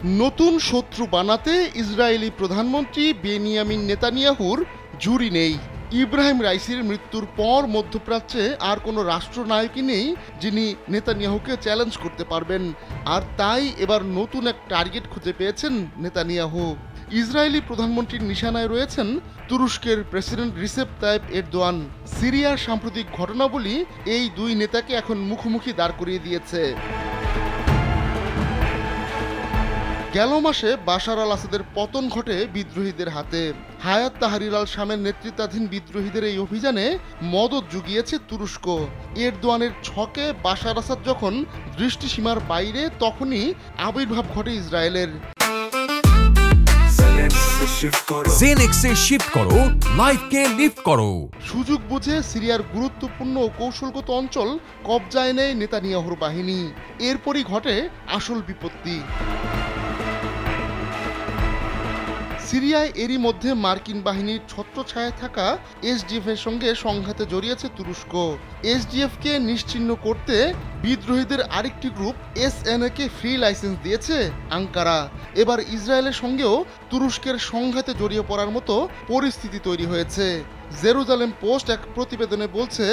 নতুন শত্রু বানাতে ইসরায়েলি প্রধানমন্ত্রী বেনিয়ামিন নেতানিয়াহুর জুরি নেই। ইব্রাহিম রাইসির মৃত্যুর পর মধ্যপ্রাচ্যে আর কোনো রাষ্ট্রনায়কই নেই যিনি নেতানিয়াহুকে চ্যালেঞ্জ করতে পারবেন, আর তাই এবার নতুন এক টার্গেট খুঁজে পেয়েছেন নেতানিয়াহু। ইসরায়েলি প্রধানমন্ত্রীর নিশানায় রয়েছেন তুরস্কের প্রেসিডেন্ট রিসেপ তাইপ এরদোয়ান। সিরিয়ার সাম্প্রতিক ঘটনাবলী এই দুই নেতাকে এখন মুখোমুখি দাঁড় করিয়ে দিয়েছে। গেল মাসে বাশার আল আসাদের পতন ঘটে বিদ্রোহীদের হাতে। হায়াত তাহরির আল শামের নেতৃত্বাধীন বিদ্রোহীদের এই অভিযানে মদত জুগিয়েছে তুরস্ক। এরদোয়ানের ছকে বাশার আসাদ যখন দৃষ্টিসীমার বাইরে, তখনই আবির্ভাব ঘটে ইসরায়েলের। জেনেক্সে শিফট করো, লাইফকে লিফট করো। সুযোগ বুঝে সিরিয়ার গুরুত্বপূর্ণ ও কৌশলগত অঞ্চল কবজায় নেয় নেতানিয়াহুর বাহিনী। এরপরই ঘটে আসল বিপত্তি। সিরিয়ায় এরই মধ্যে মার্কিন বাহিনীর ছত্রছায়ায় থাকা এসডিএফ এর সঙ্গে সংঘাতে জড়িয়েছে তুরস্ক। এসডিএফকে নিশ্চিহ্ন করতে বিদ্রোহীদের আরেকটি গ্রুপ এসএনএ কে ফ্রি লাইসেন্স দিয়েছে আঙ্কারা। এবার ইসরায়েলের সঙ্গেও তুরস্কের সংঘাতে জড়িয়ে পড়ার মতো পরিস্থিতি তৈরি হয়েছে। জেরুজালেম পোস্ট এক প্রতিবেদনে বলছে,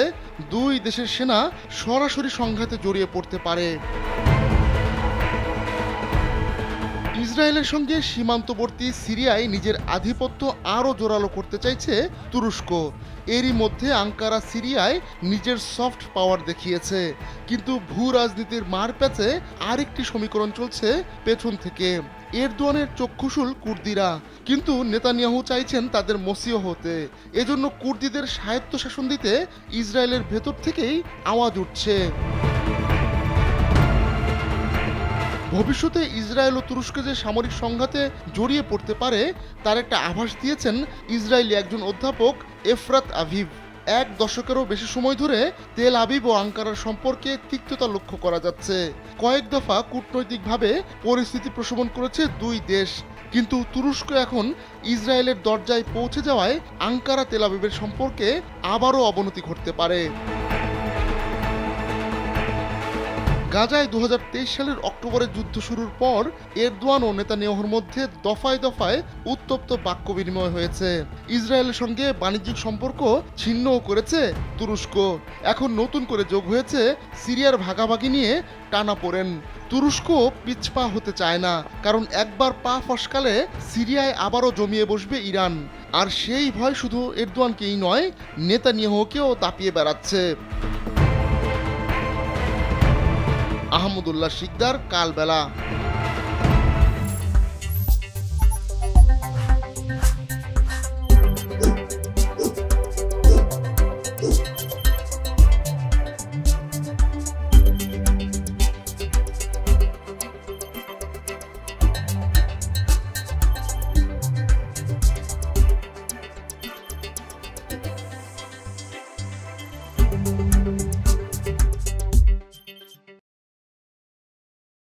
দুই দেশের সেনা সরাসরি সংঘাতে জড়িয়ে পড়তে পারে। ইসরায়েলের সঙ্গে সীমান্তবর্তী সিরিয়ায় নিজের আধিপত্য আরও জোরালো করতে চাইছে তুরস্ক। এরই মধ্যে আঙ্কারা সিরিয়ায় নিজের সফট পাওয়ার দেখিয়েছে, কিন্তু ভূ রাজনীতির মারপ্যাচে আরেকটি সমীকরণ চলছে পেছন থেকে। এরদোয়ানের চক্ষুশূল কুর্দিরা, কিন্তু নেতানিয়াহু চাইছেন তাদের মসিহ হতে। এজন্য কুর্দিদের স্বায়ত্তশাসন দিতে ইসরায়েলের ভেতর থেকেই আওয়াজ উঠছে। ভবিষ্যতে ইসরায়েল ও তুরস্ক যে সামরিক সংঘাতে জড়িয়ে পড়তে পারে তার একটা আভাস দিয়েছেন ইসরায়েলি একজন অধ্যাপক এফরাত আভিভ। এক দশকেরও বেশি সময় ধরে তেল আবিব ও আঙ্কারার সম্পর্কে তিক্ততা লক্ষ্য করা যাচ্ছে। কয়েক দফা কূটনৈতিকভাবে পরিস্থিতি প্রশমন করেছে দুই দেশ, কিন্তু তুরস্ক এখন ইসরায়েলের দরজায় পৌঁছে যাওয়ায় আঙ্কারা তেল আবিবের সম্পর্কে আবারও অবনতি ঘটতে পারে। গাজায় 2023 সালের অক্টোবরে যুদ্ধ শুরুর পর এরদোয়ান ও নেতানিয়াহুর মধ্যে দফায় দফায় উত্তপ্ত বাক্য বিনিময় হয়েছে। ইসরায়েলের সঙ্গে বাণিজ্যিক সম্পর্ক ছিন্নও করেছে তুরস্ক। এখন নতুন করে যোগ হয়েছে সিরিয়ার ভাগাভাগি নিয়ে টানাপোড়েন। তুরস্ক পিছপা হতে চায় না, কারণ একবার পা ফসকালে সিরিয়ায় আবারও জমিয়ে বসবে ইরান। আর সেই ভয় শুধু এরদোয়ানকেই নয়, নেতানিয়াহুকেও তাপিয়ে বেড়াচ্ছে। আহমদুল্লাহ শিকদার, কালবেলা।